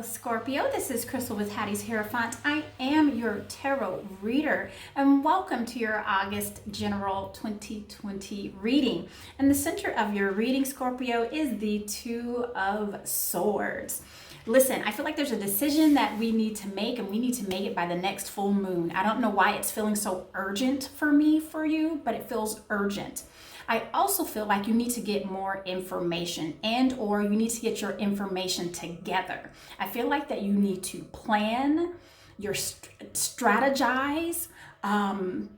Scorpio. This is Crystal with Hattis Hierophant. I am your tarot reader, and welcome to your August General 2020 reading. And the center of your reading, Scorpio, is the Two of Swords. Listen, I feel like there's a decision that we need to make, and we need to make it by the next full moon. I don't know why it's feeling so urgent for you, but it feels urgent. I also feel like you need to get more information or you need to get your information together. I feel like that you need to plan, strategize, and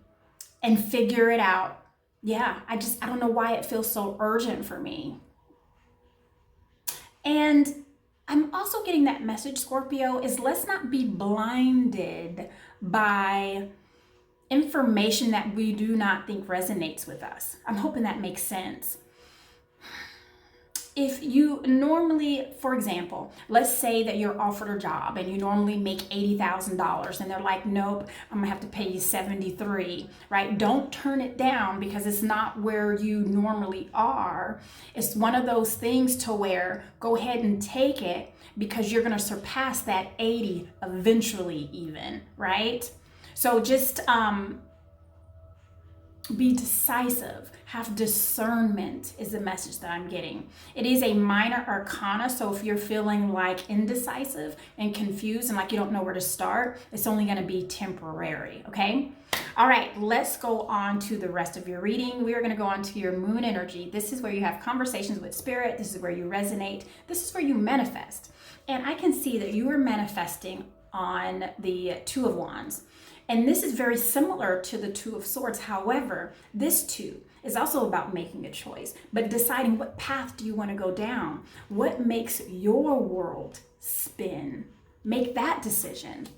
figure it out. Yeah, I don't know why it feels so urgent for me. And I'm also getting that message, Scorpio, is let's not be blinded by information that we do not think resonates with us. I'm hoping that makes sense. If you normally, for example, let's say that you're offered a job and you normally make $80,000 and they're like, nope, I'm gonna have to pay you 73, right? Don't turn it down because it's not where you normally are. It's one of those things to where go ahead and take it because you're gonna surpass that 80 eventually even, right? So just be decisive, have discernment is the message that I'm getting. It is a minor arcana, so if you're feeling like indecisive and confused and like you don't know where to start, it's only going to be temporary, okay? All right, let's go on to the rest of your reading. We are going to go on to your moon energy. This is where you have conversations with spirit. This is where you resonate. This is where you manifest. And I can see that you are manifesting on the Two of Wands. And this is very similar to the Two of Swords. However, this two is also about making a choice, but deciding what path do you want to go down? What makes your world spin? Make that decision.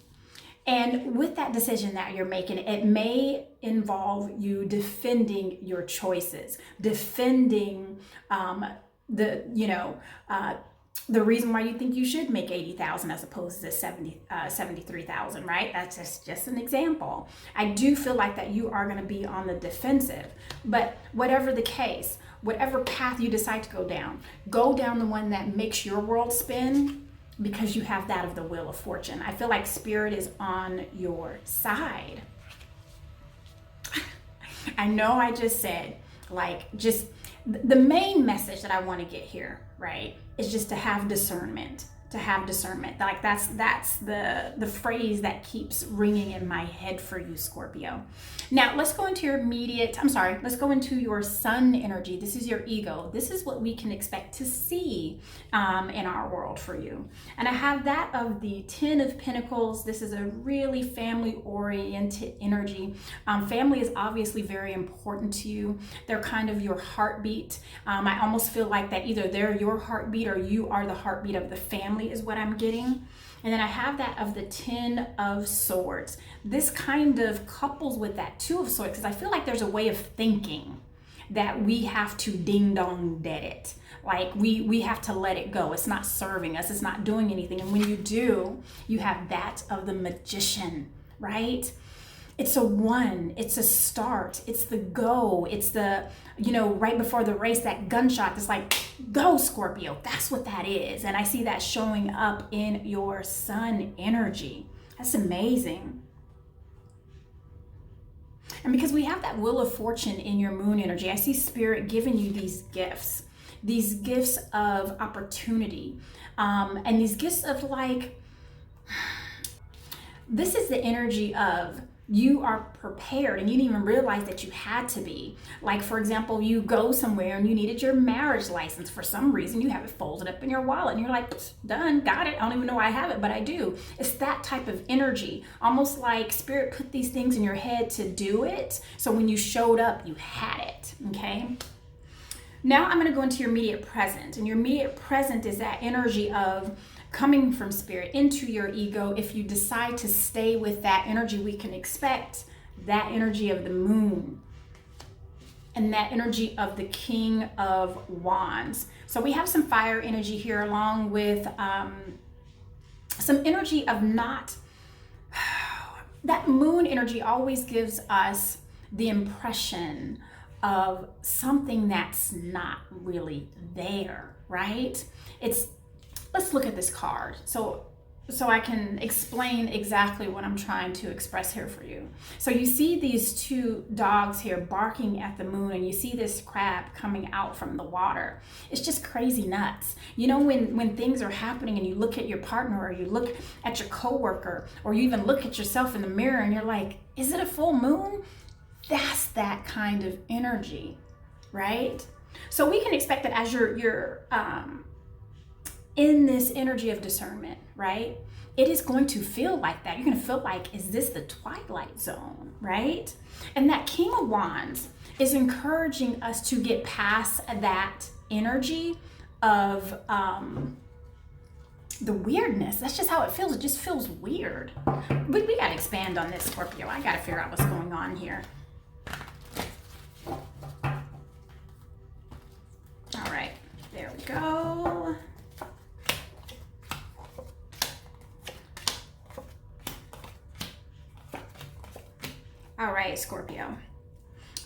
And with that decision that you're making, it may involve you defending your choices, defending the reason why you think you should make 80,000 as opposed to 73,000, right? That's just an example. I do feel like that you are going to be on the defensive, but whatever the case, whatever path you decide to go down the one that makes your world spin because you have that of the Wheel of Fortune. I feel like spirit is on your side. I know I just said the main message that I want to get here, right, is just to have discernment. Like that's the phrase that keeps ringing in my head for you, Scorpio. Now let's go into let's go into your sun energy. This is your ego. This is what we can expect to see in our world for you. And I have that of the Ten of Pentacles. This is a really family-oriented energy. Family is obviously very important to you. They're kind of your heartbeat. I almost feel like that either they're your heartbeat or you are the heartbeat of the family is what I'm getting. And then I have that of the Ten of Swords. This kind of couples with that Two of Swords because I feel like there's a way of thinking that we have to ding dong dead it. Like we have to let it go. It's not serving us. It's not doing anything. And when you do, you have that of the Magician, right? It's a one, it's a start, it's the go, it's the, right before the race, that gunshot, it's like, go Scorpio, that's what that is. And I see that showing up in your sun energy. That's amazing. And because we have that Wheel of Fortune in your moon energy, I see spirit giving you these gifts of opportunity, and these gifts of this is the energy of you are prepared and you didn't even realize that you had to be. Like, for example, you go somewhere and you needed your marriage license for some reason. You have it folded up in your wallet and you're like, done, got it. I don't even know I have it, but I do. It's that type of energy, almost like spirit put these things in your head to do it. So when you showed up, you had it, okay? Now I'm going to go into your immediate present. And your immediate present is that energy of coming from spirit into your ego. If you decide to stay with that energy, we can expect that energy of the moon and that energy of the King of Wands. So we have some fire energy here along with some energy of that moon energy always gives us the impression of something that's not really there, right? Let's look at this card. So so I can explain exactly what I'm trying to express here for you. So you see these two dogs here barking at the moon, and you see this crab coming out from the water. It's just crazy nuts. You know, when things are happening and you look at your partner, or you look at your coworker, or you even look at yourself in the mirror and you're like, is it a full moon? That's that kind of energy, right? So we can expect that as you're in this energy of discernment, right? It is going to feel like that. You're going to feel like, is this the twilight zone, right? And that King of Wands is encouraging us to get past that energy of the weirdness. That's just how it feels. It just feels weird. We got to expand on this, Scorpio. I got to figure out what's going on here. All right, there we go. All right, Scorpio.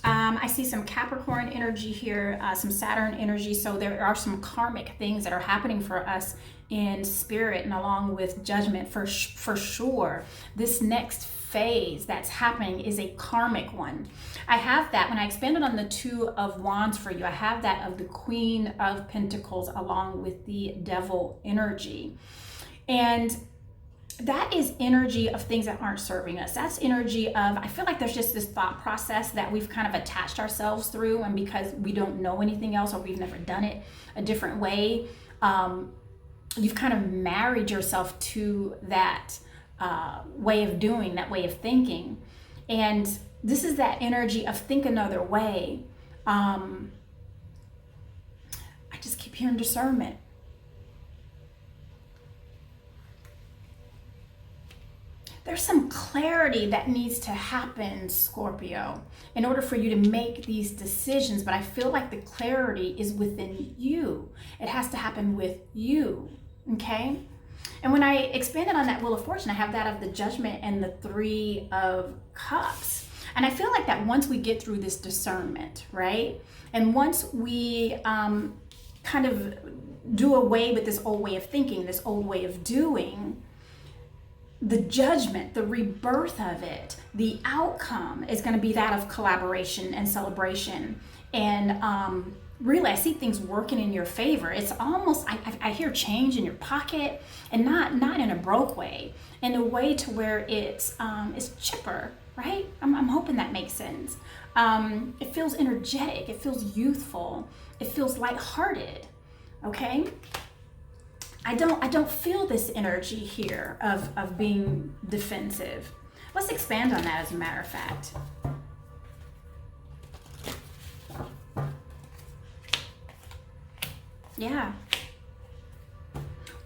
I see some Capricorn energy here, some Saturn energy. So there are some karmic things that are happening for us in spirit and along with judgment for sure. This next phase that's happening is a karmic one. I have that when I expanded on the Two of Wands for you. I have that of the Queen of Pentacles along with the Devil energy. And that is energy of things that aren't serving us. That's energy of, I feel like there's just this thought process that we've kind of attached ourselves through, and because we don't know anything else or we've never done it a different way, you've kind of married yourself to that way of doing, that way of thinking. And this is that energy of think another way. I just keep hearing discernment. There's some clarity that needs to happen, Scorpio, in order for you to make these decisions. But I feel like the clarity is within you. It has to happen with you, okay? And when I expanded on that Wheel of Fortune, I have that of the Judgment and the Three of Cups. And I feel like that once we get through this discernment, right? And once we kind of do away with this old way of thinking, this old way of doing, the judgment, the rebirth of it, the outcome is going to be that of collaboration and celebration. And really, I see things working in your favor. It's almost, I hear change in your pocket, and not in a broke way, in a way to where it's chipper, right? I'm hoping that makes sense. It feels energetic. It feels youthful. It feels lighthearted, okay? I don't feel this energy here of being defensive. Let's expand on that, as a matter of fact. Yeah.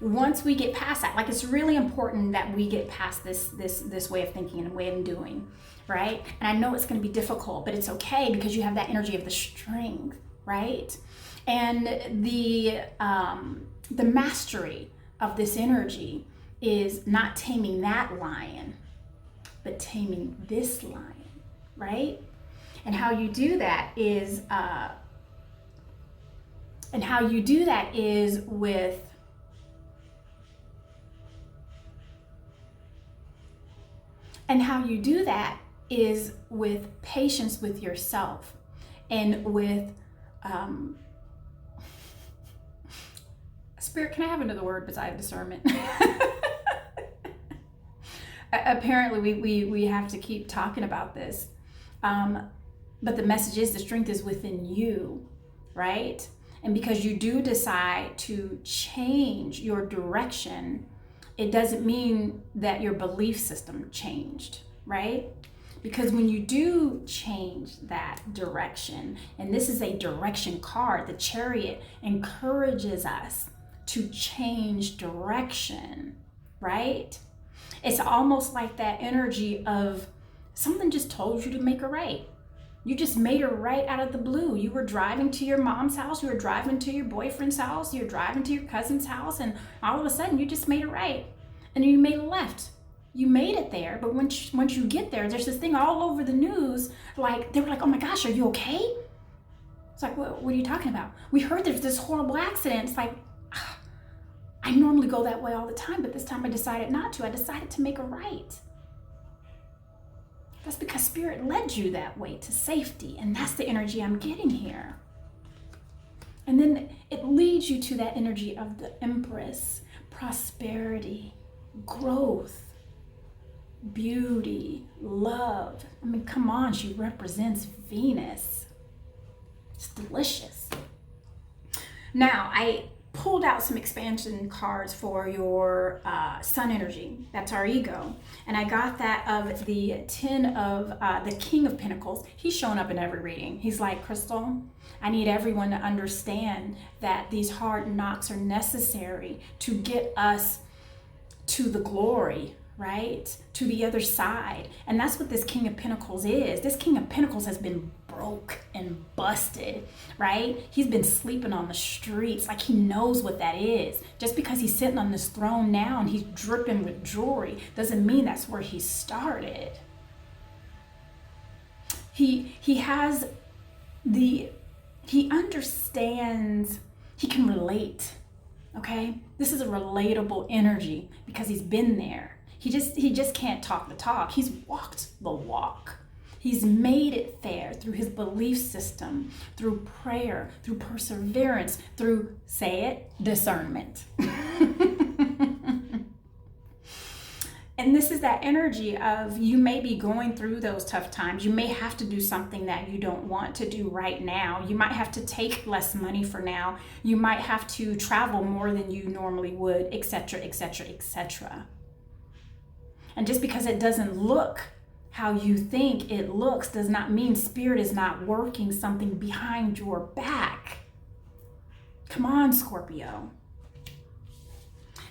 Once we get past that, like, it's really important that we get past this way of thinking and way of doing, right? And I know it's going to be difficult, but it's okay because you have that energy of the strength, right? And the mastery of this energy is not taming that lion, but taming this lion, right? And how you do that is with patience with yourself, and with Spirit, can I have another word besides discernment? Apparently we have to keep talking about this. But the message is the strength is within you, right? And because you do decide to change your direction, it doesn't mean that your belief system changed, right? Because when you do change that direction, and this is a direction card, the Chariot encourages us to change direction, right? It's almost like that energy of something just told you to make a right. You just made a right out of the blue. You were driving to your mom's house, you were driving to your boyfriend's house, you were driving to your cousin's house, and all of a sudden you just made a right, and you made a left. You made it there, but once you get there, there's this thing all over the news, like, they were like, oh my gosh, are you okay? It's like, what are you talking about? We heard there's this horrible accident. It's like, I normally go that way all the time, but this time I decided not to. I decided to make a right. That's because Spirit led you that way to safety, and that's the energy I'm getting here. And then it leads you to that energy of the Empress, prosperity, growth, beauty, love. I mean, come on, she represents Venus. It's delicious. Now, I pulled out some expansion cards for your sun energy. That's our ego. And I got that of the 10 of the King of Pentacles. He's shown up in every reading. He's like, Crystal, I need everyone to understand that these hard knocks are necessary to get us to the glory, right? To the other side. And that's what this King of Pentacles is. This King of Pentacles has been broke and busted, right? He's been sleeping on the streets. Like, he knows what that is. Just because he's sitting on this throne now and he's dripping with jewelry doesn't mean that's where he started. He understands, he can relate, okay? This is a relatable energy because he's been there. He just can't talk the talk. He's walked the walk. He's made it there through his belief system, through prayer, through perseverance, through, say it, discernment. And this is that energy of, you may be going through those tough times. You may have to do something that you don't want to do right now. You might have to take less money for now. You might have to travel more than you normally would, etc., etc., etc. And just because it doesn't look how you think it looks does not mean Spirit is not working something behind your back. Come on, Scorpio.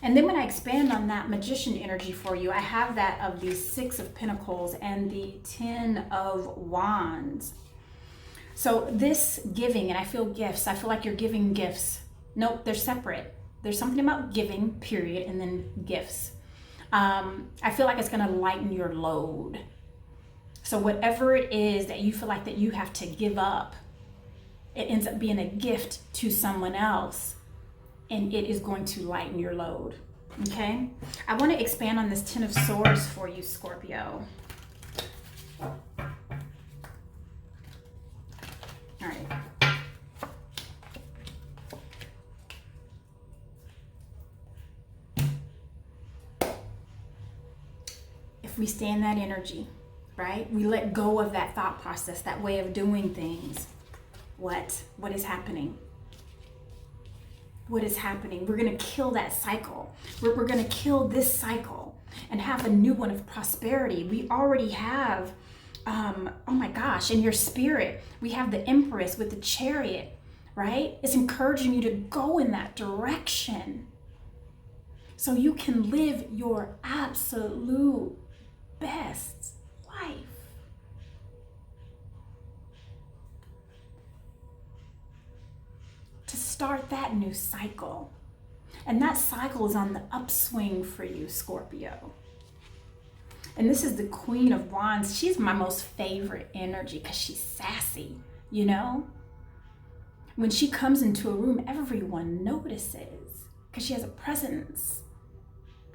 And then when I expand on that Magician energy for you, I have that of the 6 of Pentacles and the 10 of Wands. So this giving, and I feel gifts, I feel like you're giving gifts. Nope, they're separate. There's something about giving, period, and then gifts. I feel like it's gonna lighten your load. So whatever it is that you feel like that you have to give up, it ends up being a gift to someone else, and it is going to lighten your load, okay? I want to expand on this 10 of Swords for you, Scorpio. All right. If we stay in that energy, right? We let go of that thought process, that way of doing things. What is happening? What is happening? We're going to kill that cycle. We're going to kill this cycle and have a new one of prosperity. We already have, oh my gosh, in your spirit, we have the Empress with the Chariot, right? It's encouraging you to go in that direction so you can live your absolute best life. To start that new cycle. And that cycle is on the upswing for you, Scorpio. And this is the Queen of Wands. She's my most favorite energy because she's sassy, you know? When she comes into a room, everyone notices because she has a presence.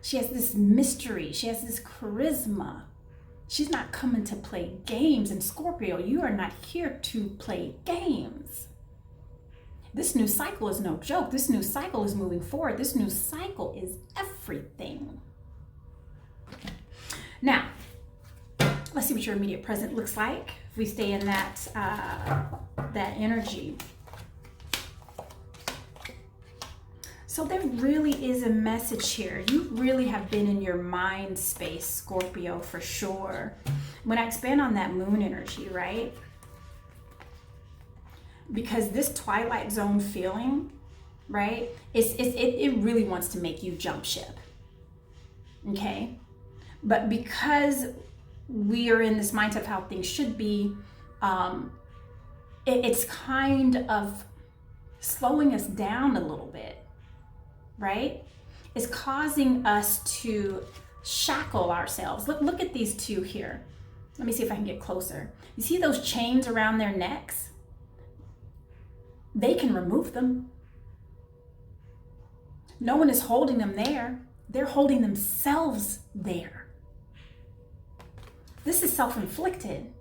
She has this mystery. She has this charisma. She's not coming to play games. And Scorpio, you are not here to play games. This new cycle is no joke. This new cycle is moving forward. This new cycle is everything. Now, let's see what your immediate present looks like. If we stay in that energy. So there really is a message here. You really have been in your mind space, Scorpio, for sure. When I expand on that moon energy, right? Because this twilight zone feeling, right? It really wants to make you jump ship, okay? But because we are in this mindset of how things should be, it's kind of slowing us down a little bit, right? It's causing us to shackle ourselves. Look at these two here. Let me see if I can get closer. You see those chains around their necks? They can remove them. No one is holding them there. They're holding themselves there. This is self-inflicted.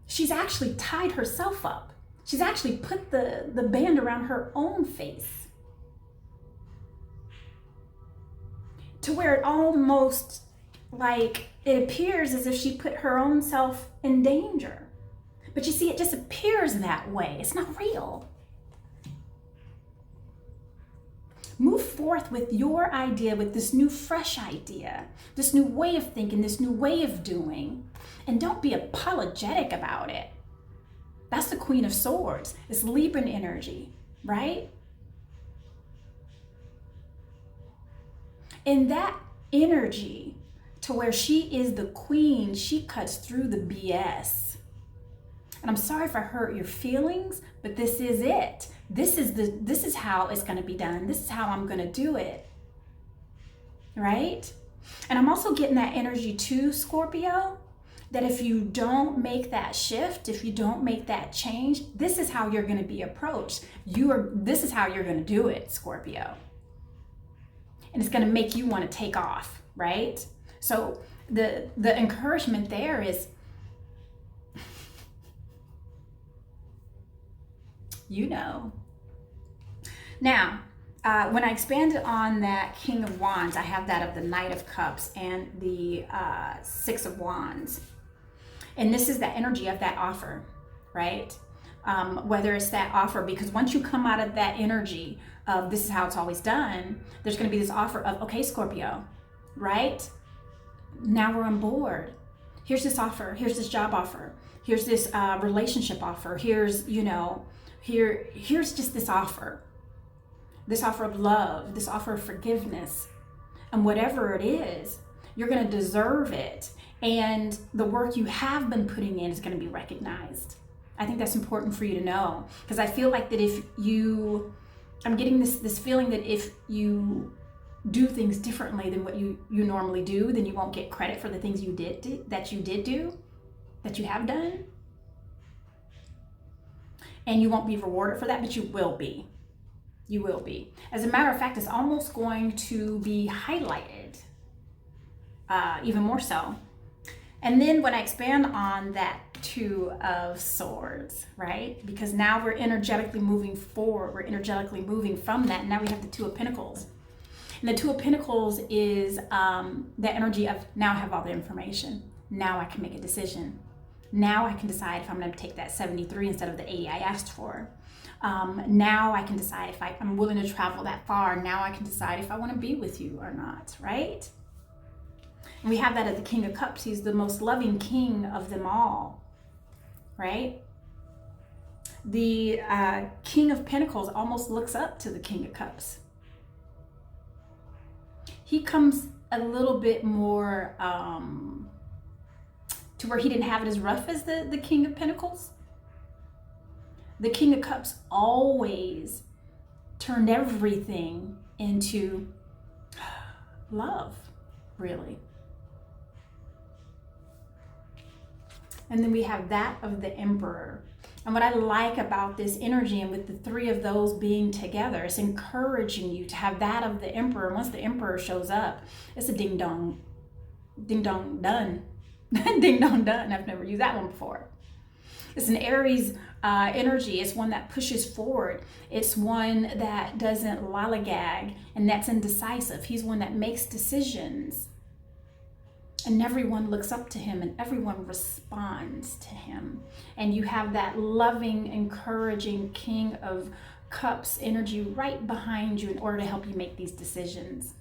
She's actually tied herself up. She's actually put the band around her own face to where it almost like it appears as if she put her own self in danger. But you see, it just appears that way. It's not real. Move forth with your idea, with this new fresh idea, this new way of thinking, this new way of doing. And don't be apologetic about it. That's the Queen of Swords. It's Libran energy, right? In that energy, to where she is the queen, she cuts through the BS. And I'm sorry if I hurt your feelings, but this is it. This is how it's going to be done. This is how I'm going to do it. Right? And I'm also getting that energy too, Scorpio, that if you don't make that shift, if you don't make that change, this is how you're going to be approached. This is how you're going to do it, Scorpio. And it's going to make you want to take off, right? So the encouragement there is, you know. Now, when I expanded on that King of Wands, I have that of the Knight of Cups and the Six of Wands. And this is that energy of that offer, right? Whether it's that offer, because once you come out of that energy of this is how it's always done, there's going to be this offer of, okay, Scorpio, right? Now we're on board. Here's this offer. Here's this job offer. Here's this relationship offer. Here's, you know, here's just this offer of love, this offer of forgiveness, and whatever it is, you're going to deserve it. And the work you have been putting in is going to be recognized. I think that's important for you to know, because I feel like that I'm getting this feeling that if you do things differently than what you normally do, then you won't get credit for the things you have done. And you won't be rewarded for that, but you will be. You will be. As a matter of fact, it's almost going to be highlighted, even more so. And then when I expand on that Two of Swords, right? Because now we're energetically moving forward. We're energetically moving from that. And now we have the Two of Pentacles. And the Two of Pentacles is the energy of now I have all the information. Now I can make a decision. Now I can decide if I'm going to take that 73 instead of the 80 I asked for. Now I can decide if I'm willing to travel that far. Now I can decide if I want to be with you or not, right? And we have that at the King of Cups. He's the most loving king of them all, right? The King of Pentacles almost looks up to the King of Cups. He comes a little bit more to where he didn't have it as rough as the King of Pentacles. The King of Cups always turned everything into love, really. And then we have that of the Emperor. And what I like about this energy, and with the three of those being together, it's encouraging you to have that of the Emperor. Once the Emperor shows up, it's a ding dong done. Ding dong done. I've never used that one before. It's an Aries energy. It's one that pushes forward. It's one that doesn't lollygag, and that's indecisive. He's one that makes decisions. And everyone looks up to him and everyone responds to him. And you have that loving, encouraging King of Cups energy right behind you in order to help you make these decisions.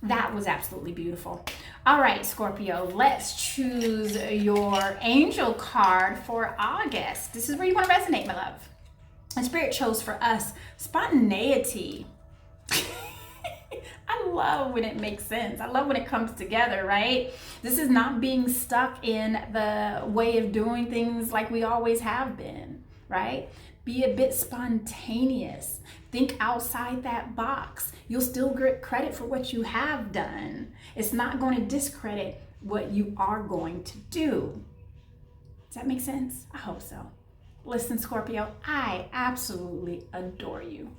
That was absolutely beautiful. All right, Scorpio, let's choose your angel card for August. This is where you want to resonate, my love. And Spirit chose for us spontaneity. I love when it makes sense. I love when it comes together, right? This is not being stuck in the way of doing things like we always have been, right? Be a bit spontaneous. Think outside that box. You'll still get credit for what you have done. It's not going to discredit what you are going to do. Does that make sense? I hope so. Listen, Scorpio, I absolutely adore you.